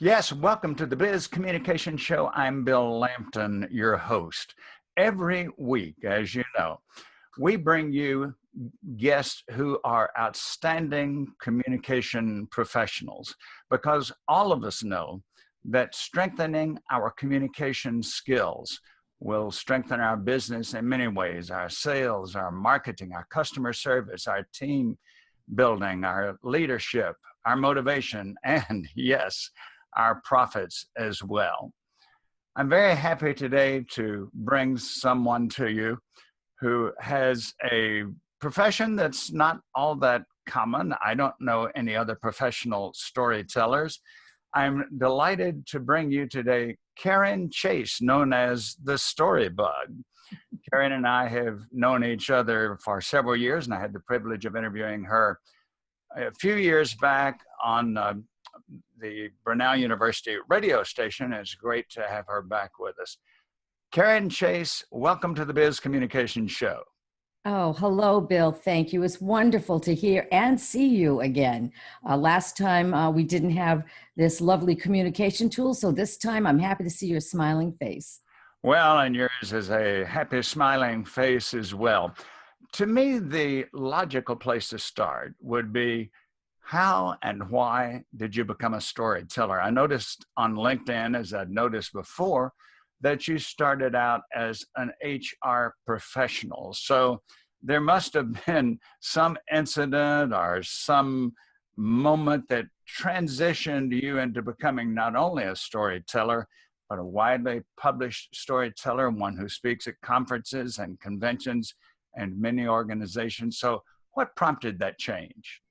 Yes, welcome to the Biz Communication Show. I'm Bill Lampton, your host. Every week, as you know, we bring you guests who are outstanding communication professionals because all of us know that strengthening our communication skills will strengthen our business in many ways, our sales, our marketing, our customer service, our team building, our leadership, our motivation, and yes, our profits as well. I'm very happy today to bring someone to you who has a profession that's not all that common. I don't know any other professional storytellers. I'm delighted to bring you today Karen Chace, known as the Story Bug. Karen and I have known each other for several years, and I had the privilege of interviewing her a few years back on the Brunel University radio station. It's great to have her back with us. Karen Chace, welcome to the Biz Communication Show. Oh, hello, Bill. Thank you. It's wonderful to hear and see you again. Last time we didn't have this lovely communication tool, so this time I'm happy to see your smiling face. Well, and yours is a happy, smiling face as well. To me, the logical place to start would be, how and why did you become a storyteller? I noticed on LinkedIn, as I'd noticed before, that you started out as an HR professional. So there must have been some incident or some moment that transitioned you into becoming not only a storyteller, but a widely published storyteller, one who speaks at conferences and conventions and many organizations. So what prompted that change?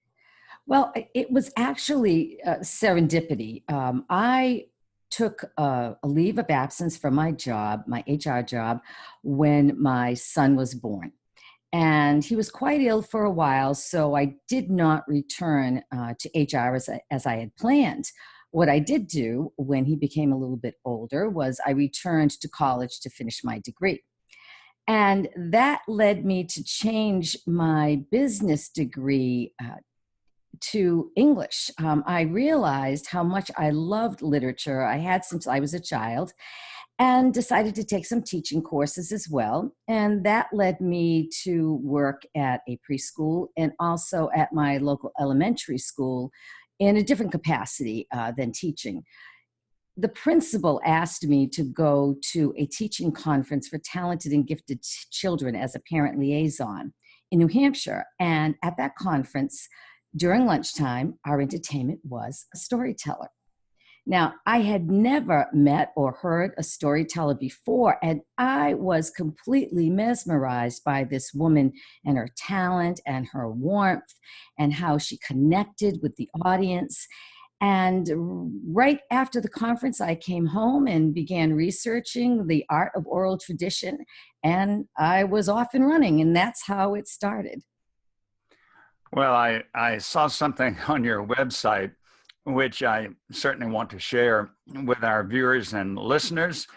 Well, it was actually serendipity. I took a leave of absence from my job, my HR job, when my son was born. And he was quite ill for a while, so I did not return to HR as I had planned. What I did do when he became a little bit older was I returned to college to finish my degree. And that led me to change my business degree to English. I realized how much I loved literature. I had since I was a child, and decided to take some teaching courses as well. And that led me to work at a preschool and also at my local elementary school in a different capacity than teaching. The principal asked me to go to a teaching conference for talented and gifted children as a parent liaison in New Hampshire. And at that conference, during lunchtime, our entertainment was a storyteller. Now, I had never met or heard a storyteller before, and I was completely mesmerized by this woman and her talent and her warmth and how she connected with the audience. And right after the conference, I came home and began researching the art of oral tradition, and I was off and running, and that's how it started. Well, I saw something on your website, which I certainly want to share with our viewers and listeners.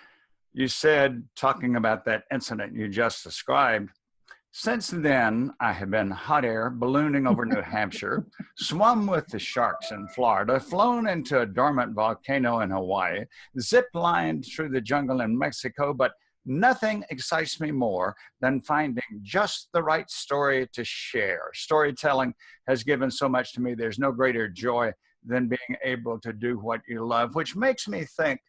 You said, talking about that incident you just described, since then, I have been hot air ballooning over New Hampshire, swum with the sharks in Florida, flown into a dormant volcano in Hawaii, zip-lined through the jungle in Mexico, but nothing excites me more than finding just the right story to share. Storytelling has given so much to me. There's no greater joy than being able to do what you love, which makes me think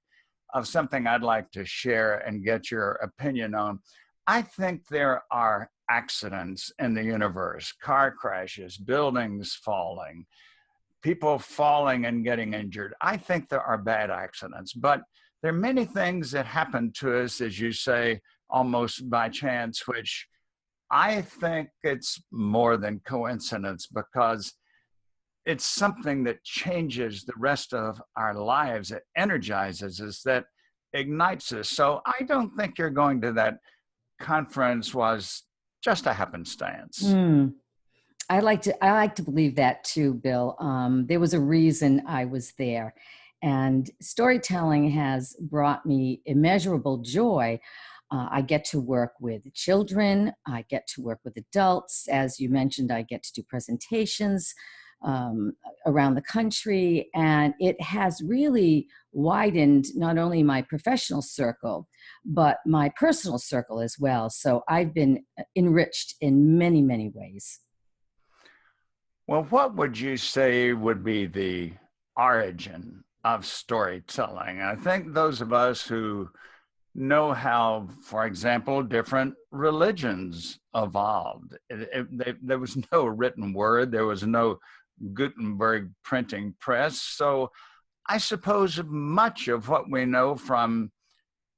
of something I'd like to share and get your opinion on. I think there are accidents in the universe, car crashes, buildings falling, people falling and getting injured. I think there are bad accidents, but there are many things that happen to us, as you say, almost by chance, which I think it's more than coincidence, because it's something that changes the rest of our lives. It energizes us, that ignites us. So I don't think you're going to that conference was just a happenstance. I like to believe that too, Bill. There was a reason I was there. And storytelling has brought me immeasurable joy. I get to work with children. I get to work with adults. As you mentioned, I get to do presentations around the country. And it has really widened not only my professional circle, but my personal circle as well. So I've been enriched in many, many ways. Well, what would you say would be the origin of storytelling? I think those of us who know how, for example, different religions evolved. There was no written word, there was no Gutenberg printing press. So I suppose much of what we know from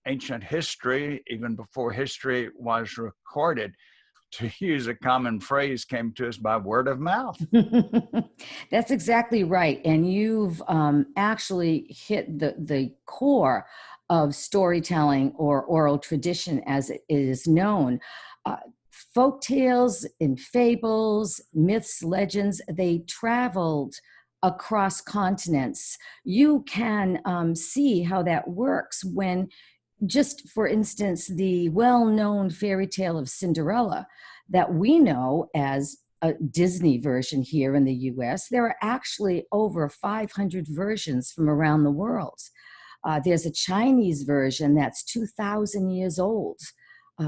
ancient history, even before history was recorded, to use a common phrase, came to us by word of mouth. That's exactly right. And you've actually hit the core of storytelling or oral tradition as it is known. Uh, Folk tales and fables, myths, legends, they traveled across continents. You can see how that works when, just for instance, the well-known fairy tale of Cinderella that we know as a Disney version here in the US, there are actually over 500 versions from around the world. There's a Chinese version that's 2,000 years old.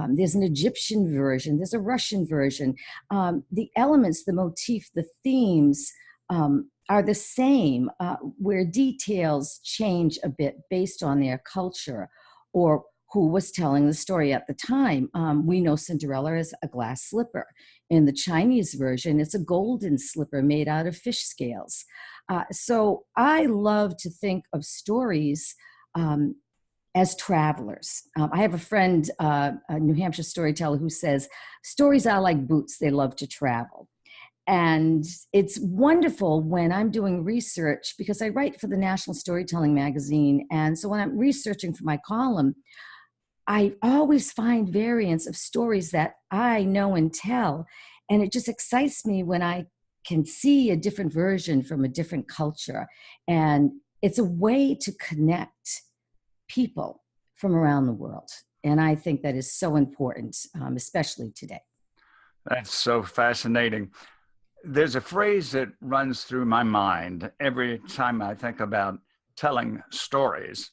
There's an Egyptian version. There's a Russian version. The elements, the motif, the themes are the same, where details change a bit based on their culture or who was telling the story at the time. We know Cinderella as a glass slipper. In the Chinese version, it's a golden slipper made out of fish scales. So I love to think of stories as travelers. I have a friend, a New Hampshire storyteller, who says, stories are like boots, they love to travel. And it's wonderful when I'm doing research, because I write for the National Storytelling Magazine. And so when I'm researching for my column, I always find variants of stories that I know and tell. And it just excites me when I can see a different version from a different culture. And it's a way to connect people from around the world. And I think that is so important, especially today. That's so fascinating. There's a phrase that runs through my mind every time I think about telling stories,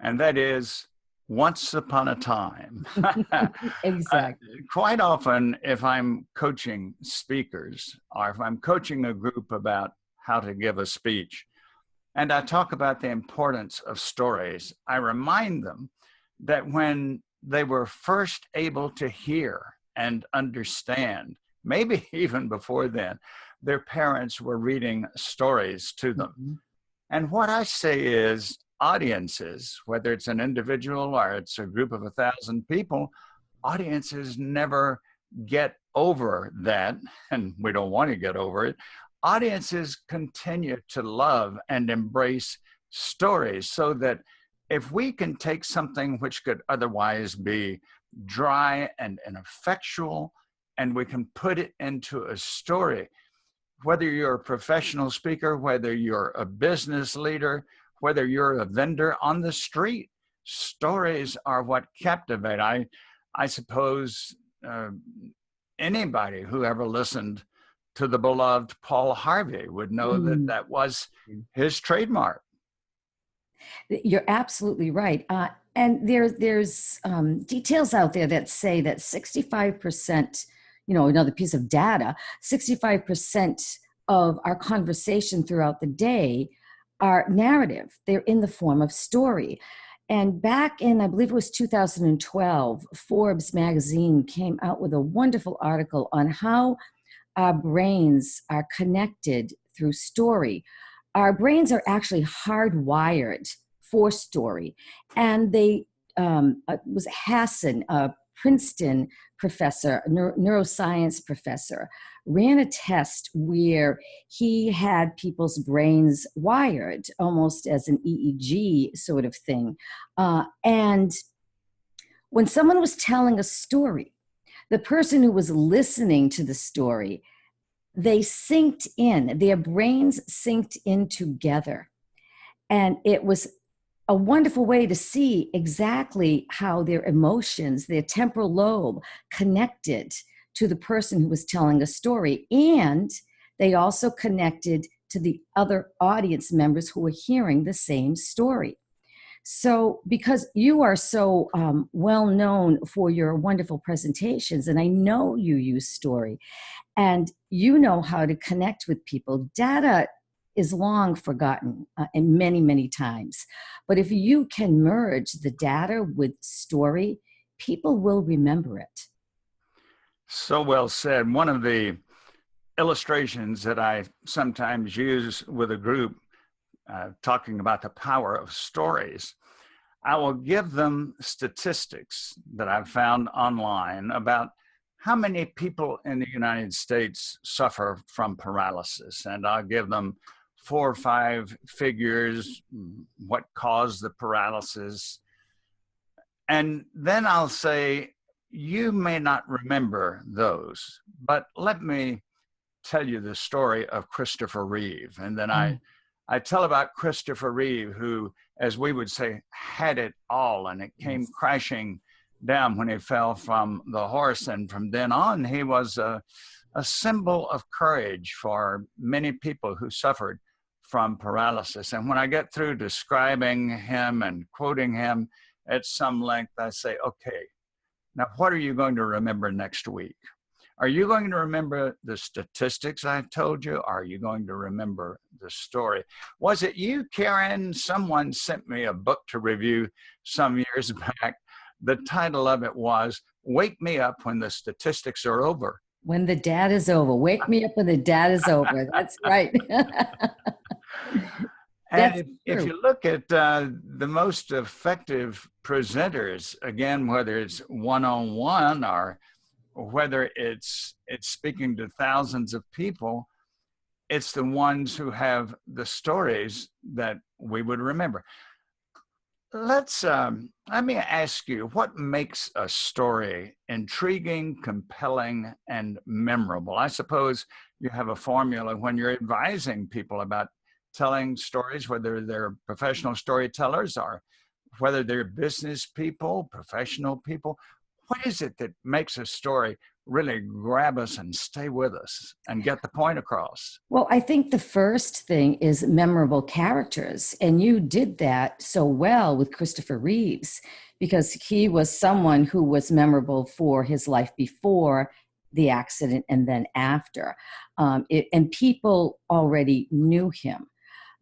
and that is once upon a time. Quite often, if I'm coaching speakers or if I'm coaching a group about how to give a speech, and I talk about the importance of stories, I remind them that when they were first able to hear and understand, maybe even before then, their parents were reading stories to them. Mm-hmm. And what I say is audiences, whether it's an individual or it's a group of 1,000 people, audiences never get over that, and we don't want to get over it. Audiences continue to love and embrace stories, so that if we can take something which could otherwise be dry and ineffectual, and we can put it into a story, whether you're a professional speaker, whether you're a business leader, whether you're a vendor on the street, stories are what captivate. I suppose anybody who ever listened to the beloved Paul Harvey would know that that was his trademark. You're absolutely right. And there's details out there that say that 65%, another piece of data, 65% of our conversation throughout the day are narrative. They're in the form of story. And back in, I believe it was 2012, Forbes magazine came out with a wonderful article on how our brains are connected through story. Our brains are actually hardwired for story. And they was Hassan, a Princeton professor, neuroscience professor, ran a test where he had people's brains wired almost as an EEG sort of thing. And when someone was telling a story, the person who was listening to the story, they synced in, their brains synced in together. And it was a wonderful way to see exactly how their emotions, their temporal lobe, connected to the person who was telling a story, and they also connected to the other audience members who were hearing the same story. So, because you are so well known for your wonderful presentations, and I know you use story and you know how to connect with people, data is long forgotten and many, many times. But if you can merge the data with story, people will remember it. So well said. One of the illustrations that I sometimes use with a group talking about the power of stories, I will give them statistics that I've found online about how many people in the United States suffer from paralysis. And I'll give them 4 or 5 figures, what caused the paralysis. And then I'll say, you may not remember those, but let me tell you the story of Christopher Reeve. And then I tell about Christopher Reeve, who, as we would say, had it all, and it came crashing down when he fell from the horse. And from then on, he was a symbol of courage for many people who suffered from paralysis. And when I get through describing him and quoting him at some length, I say, okay, now what are you going to remember next week? Are you going to remember the statistics I've told you? Are you going to remember the story? Was it you, Karen? Someone sent me a book to review some years back. The title of it was Wake Me Up When the Statistics Are Over. When the data's over. Wake me up when the data's over. That's right. And if you look at the most effective presenters, again, whether it's one-on-one or whether it's speaking to thousands of people, it's the ones who have the stories that we would remember. Let me ask you, what makes a story intriguing, compelling, and memorable? I suppose you have a formula when you're advising people about telling stories, whether they're professional storytellers or whether they're business people, professional people. What is it that makes a story really grab us and stay with us and get the point across? Well, I think the first thing is memorable characters. And you did that so well with Christopher Reeves, because he was someone who was memorable for his life before the accident and then after. And people already knew him.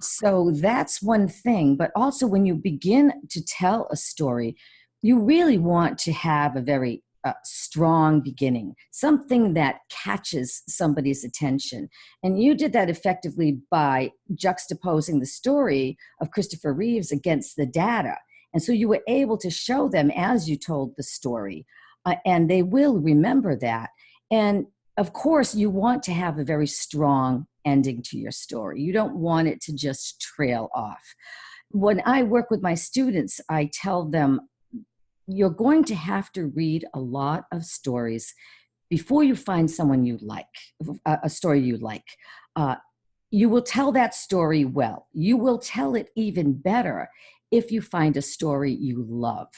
So that's one thing. But also, when you begin to tell a story, you really want to have a very strong beginning, something that catches somebody's attention. And you did that effectively by juxtaposing the story of Christopher Reeves against the data. And so you were able to show them as you told the story, and they will remember that. And of course, you want to have a very strong ending to your story. You don't want it to just trail off. When I work with my students, I tell them, you're going to have to read a lot of stories before you find someone you like, a story you like. You will tell that story well. You will tell it even better if you find a story you love,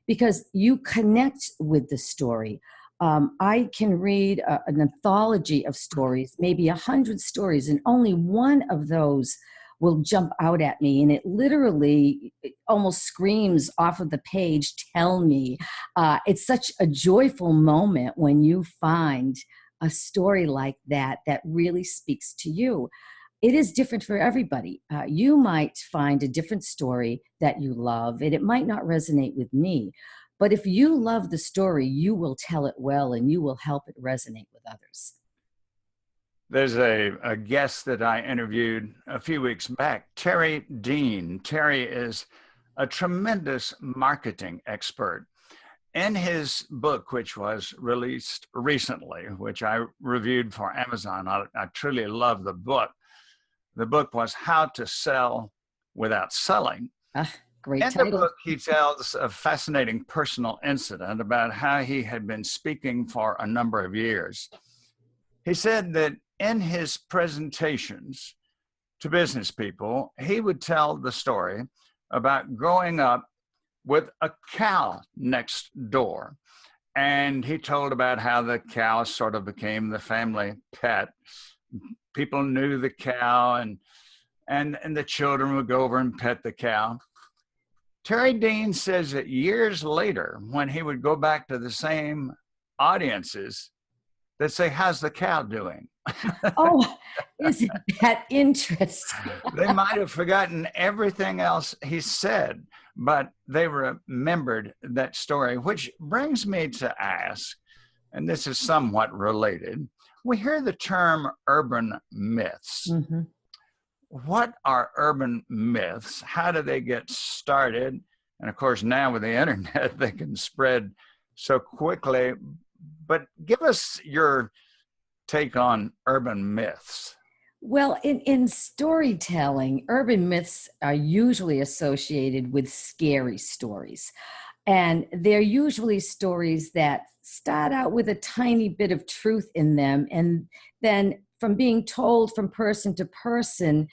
because you connect with the story. I can read an anthology of stories, maybe 100 stories, and only one of those will jump out at me, and it literally almost screams off of the page, tell me. It's such a joyful moment when you find a story like that that really speaks to you. It is different for everybody. You might find a different story that you love, and it might not resonate with me. But if you love the story, you will tell it well, and you will help it resonate with others. There's a guest that I interviewed a few weeks back, Terry Dean. Terry is a tremendous marketing expert. In his book, which was released recently, which I reviewed for Amazon, I truly love the book. The book was How to Sell Without Selling. Great In title. the book, he tells a fascinating personal incident about how he had been speaking for a number of years. He said that in his presentations to business people, he would tell the story about growing up with a cow next door. And he told about how the cow sort of became the family pet. people knew the cow, and the children would go over and pet the cow. Terry Dean says that years later, when he would go back to the same audiences, they'd say, "How's the cow doing?" Oh, isn't that interesting? They might have forgotten everything else he said, but they remembered that story, which brings me to ask, and this is somewhat related. We hear the term urban myths. Mm-hmm. What are urban myths? How do they get started? And of course, now with the internet, they can spread so quickly. But give us your take on urban myths. Well, in storytelling, urban myths are usually associated with scary stories. And they're usually stories that start out with a tiny bit of truth in them. And then from being told from person to person,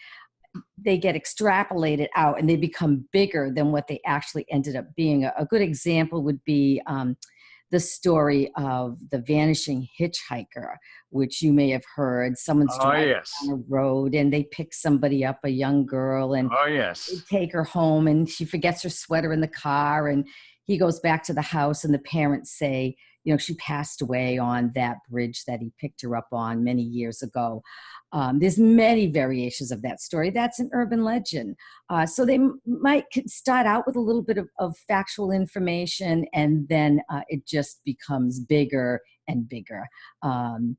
they get extrapolated out and they become bigger than what they actually ended up being. A good example would be the story of the vanishing hitchhiker, which you may have heard. Someone's Oh, driving yes. down a road and they pick somebody up, a young girl, and Oh, they yes. take her home and she forgets her sweater in the car, and he goes back to the house and the parents say, she passed away on that bridge that he picked her up on many years ago. There's many variations of that story. That's an urban legend. So they might start out with a little bit of factual information, and then it just becomes bigger and bigger. And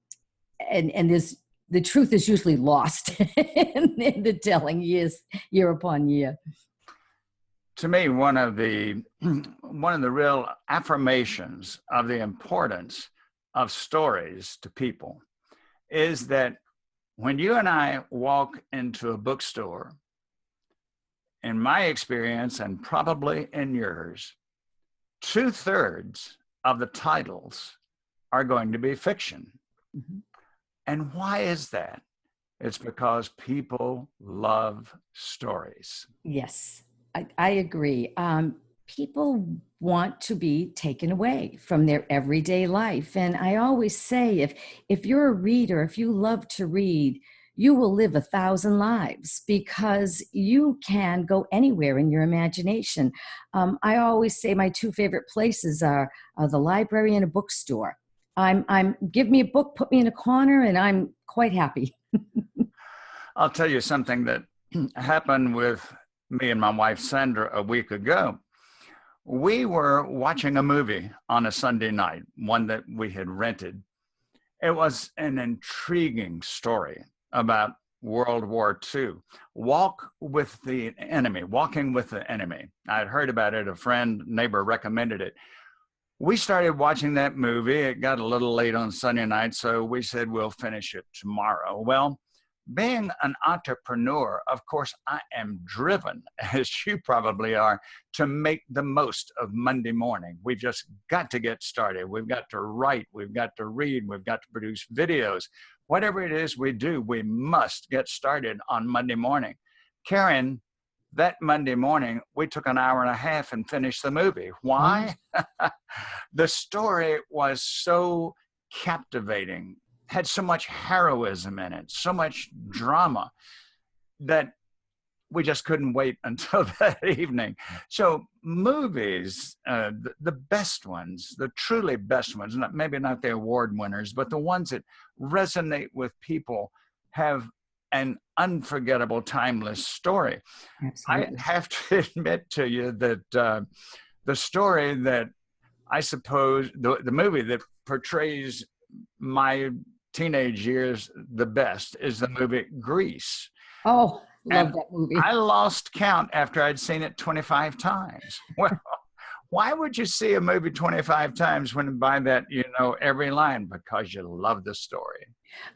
the truth is usually lost in the telling year upon year. To me, one of the real affirmations of the importance of stories to people is that when you and I walk into a bookstore, in my experience and probably in yours, 2/3 of the titles are going to be fiction. Mm-hmm. And why is that? It's because people love stories. Yes, I agree. People want to be taken away from their everyday life. And I always say, if you're a reader, if you love to read, you will live 1,000 lives because you can go anywhere in your imagination. I always say my two favorite places are the library and a bookstore. I'm give me a book, put me in a corner, and I'm quite happy. I'll tell you something that happened with me and my wife, Sandra, a week ago. We were watching a movie on a Sunday night, one that we had rented. It was an intriguing story about World War II. Walking with the Enemy. I had heard about it. A friend, neighbor recommended it. We started watching that movie. It got a little late on Sunday night, so we said we'll finish it tomorrow. Well, being an entrepreneur, of course, I am driven, as you probably are, to make the most of Monday morning. We've just got to get started. We've got to write. We've got to read. We've got to produce videos. Whatever it is we do, we must get started on Monday morning. Karen, that Monday morning, we took an hour and a half and finished the movie. Why? The story was so captivating, had so much heroism in it, so much drama, that we just couldn't wait until that evening. So movies, the best ones, the truly best ones, maybe not the award winners, but the ones that resonate with people, have an unforgettable, timeless story. Absolutely. I have to admit to you that the story that I suppose, the movie that portrays my teenage years the best is the movie Grease. Oh, love And that movie. I lost count after I'd seen it 25 times. Well, why would you see a movie 25 times when by that you know every line? Because you love the story.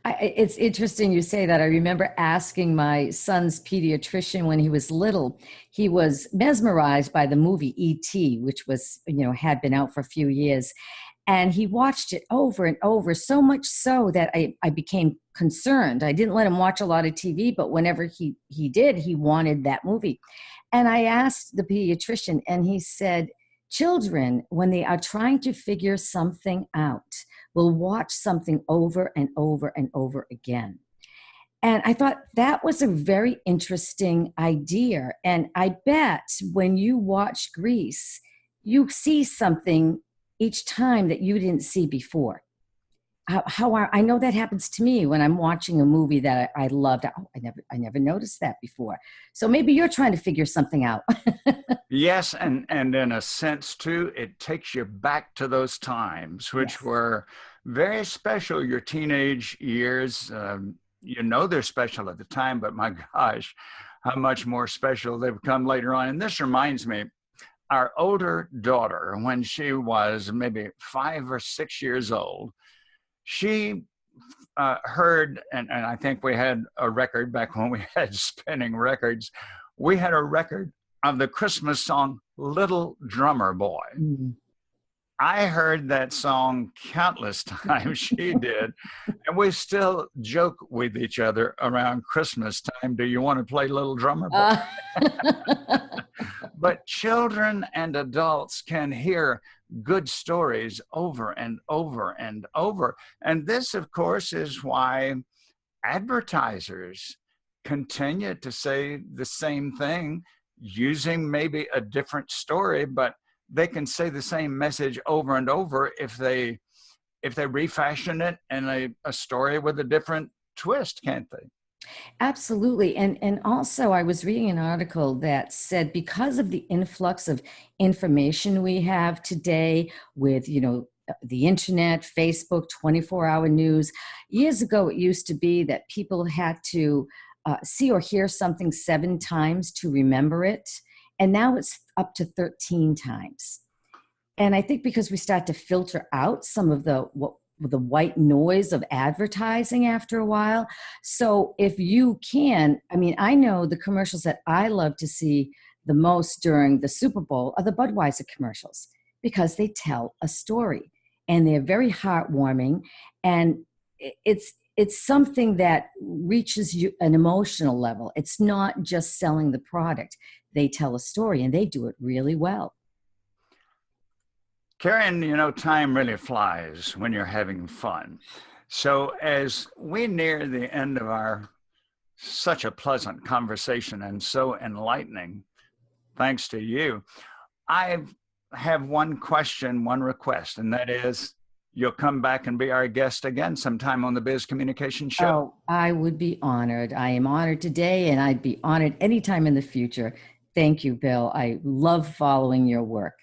It's interesting you say that. I remember asking my son's pediatrician when he was little. He was mesmerized by the movie E.T., which was, had been out for a few years. And he watched it over and over, so much so that I became concerned. I didn't let him watch a lot of TV, but whenever he did, he wanted that movie. And I asked the pediatrician, and he said, children, when they are trying to figure something out, will watch something over and over and over again. And I thought that was a very interesting idea. And I bet when you watch Grease, you see something each time that you didn't see before. I know that happens to me when I'm watching a movie that I loved. Oh, I never noticed that before. So maybe you're trying to figure something out. Yes, and in a sense too, it takes you back to those times, which Yes. were very special. Your teenage years, you know they're special at the time, but my gosh, how much more special they've become later on. And this reminds me, our older daughter, when she was maybe 5 or 6 years old, she heard, and I think we had a record back when we had spinning records. We had a record of the Christmas song, Little Drummer Boy. Mm. I heard that song countless times. She did. And we still joke with each other around Christmas time. Do you want to play Little Drummer Boy? But children and adults can hear good stories over and over and over. And this, of course, is why advertisers continue to say the same thing, using maybe a different story, but they can say the same message over and over if they refashion it in a story with a different twist, can't they? Absolutely. And also I was reading an article that said because of the influx of information we have today with, the internet, Facebook, 24-hour news, years ago it used to be that people had to see or hear something 7 times to remember it. And now it's up to 13 times. And I think because we start to filter out some of the white noise of advertising after a while. So if you can, I know the commercials that I love to see the most during the Super Bowl are the Budweiser commercials because they tell a story and they're very heartwarming. And it's something that reaches you an emotional level. It's not just selling the product. They tell a story and they do it really well. Karen, time really flies when you're having fun. So as we near the end of our such a pleasant conversation and so enlightening, thanks to you, I have one question, one request, and that is you'll come back and be our guest again sometime on the Biz Communication Show. Oh, I would be honored. I am honored today, and I'd be honored anytime in the future. Thank you, Bill. I love following your work.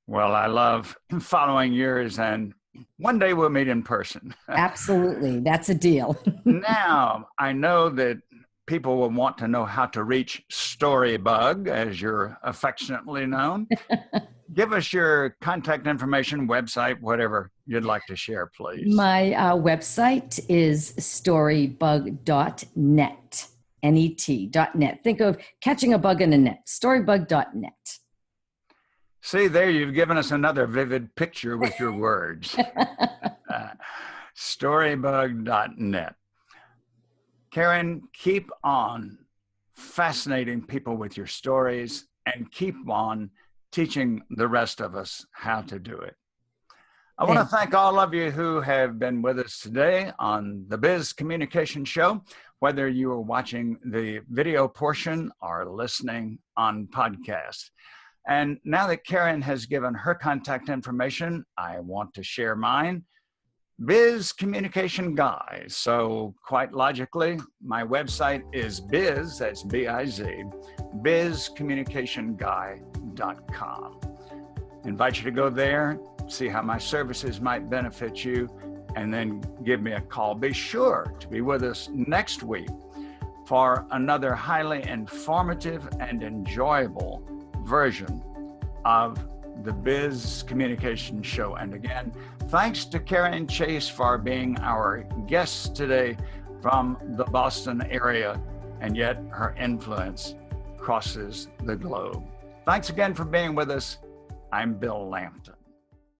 Well, I love following yours, and one day we'll meet in person. Absolutely. That's a deal. Now, I know that people will want to know how to reach Storybug, as you're affectionately known. Give us your contact information, website, whatever you'd like to share, please. My website is storybug.net, net. Think of catching a bug in a net, storybug.net. See, there you've given us another vivid picture with your words. Storybug.net. Karen, keep on fascinating people with your stories and keep on teaching the rest of us how to do it. I want to thank all of you who have been with us today on the Biz Communication Show, whether you are watching the video portion or listening on podcast. And now that Karen has given her contact information, I want to share mine. Biz Communication Guy. So quite logically, my website is biz, that's B-I-Z, bizcommunicationguy.com. Invite you to go there, see how my services might benefit you, and then give me a call. Be sure to be with us next week for another highly informative and enjoyable version of the Biz Communication Show. And again, thanks to Karen Chace for being our guest today from the Boston area, and yet her influence crosses the globe. Thanks again for being with us. I'm Bill Lampton.